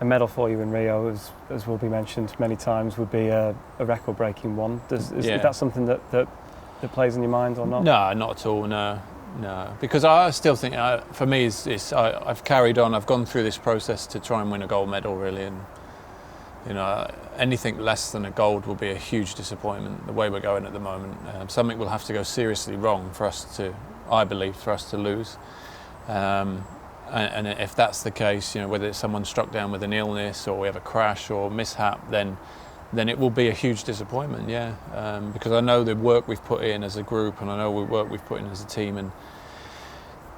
a medal for you in Rio, as will be mentioned many times, would be a record-breaking one. Is that something that plays in your mind or not? No, not at all. No, because I still think, for me, I've carried on. I've gone through this process to try and win a gold medal, really, and anything less than a gold will be a huge disappointment. The way we're going at the moment, something will have to go seriously wrong for us to, I believe, for us to lose. And if that's the case, whether it's someone struck down with an illness or we have a crash or mishap, then it will be a huge disappointment, because I know the work we've put in as a group, and I know the work we've put in as a team, and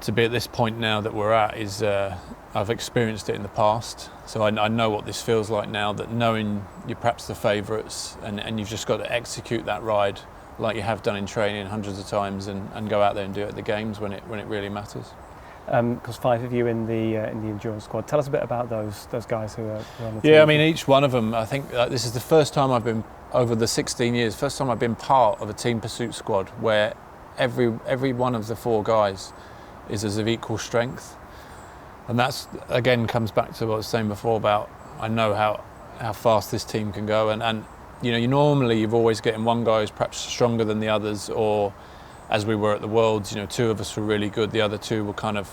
to be at this point now that we're at is, I've experienced it in the past, so I know what this feels like now, that knowing you're perhaps the favourites and you've just got to execute that ride like you have done in training hundreds of times and go out there and do it at the games when it really matters. Because 5 of you in the endurance squad. Tell us a bit about those guys who are on the team. Yeah, I mean, each one of them, I think this is the first time I've been, over the 16 years, first time I've been part of a team pursuit squad where every one of the 4 guys is as of equal strength. And that's, again, comes back to what I was saying before about I know how fast this team can go. And you're always getting one guy who's perhaps stronger than the others, or as we were at the Worlds, 2 of us were really good, the other 2 were kind of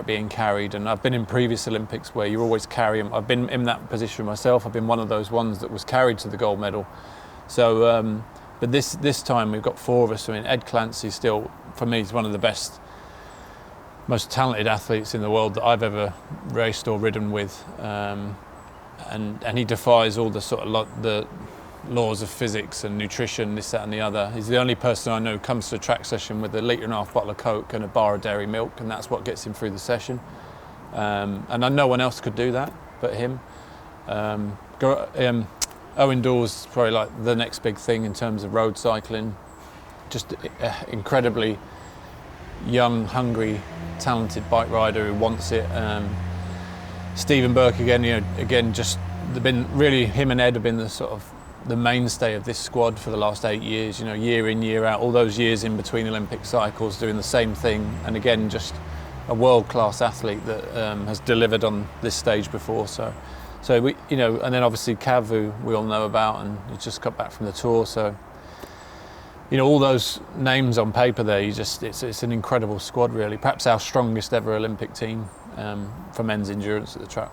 being carried. And I've been in previous Olympics where you always carry them. I've been in that position myself. I've been one of those ones that was carried to the gold medal. So, but this time we've got 4 of us. I mean, Ed Clancy still, for me, is one of the best, most talented athletes in the world that I've ever raced or ridden with. And he defies all the sort of the laws of physics and nutrition, this, that and the other. He's the only person I know who comes to a track session with a 1.5 litre bottle of Coke and a bar of dairy milk, and that's what gets him through the session. And no one else could do that but him. Owen Dawes probably like the next big thing in terms of road cycling. Just incredibly young, talented bike rider who wants it. Stephen Burke again, just been really, him and Ed have been the sort of the mainstay of this squad for the last 8 years, year in, year out, all those years in between Olympic cycles doing the same thing, and again just a world-class athlete that has delivered on this stage before. So we, and then obviously Cav, who we all know about, and he's just got back from the tour. So all those names on paper there, it's an incredible squad, really. Perhaps our strongest ever Olympic team for men's endurance at the track.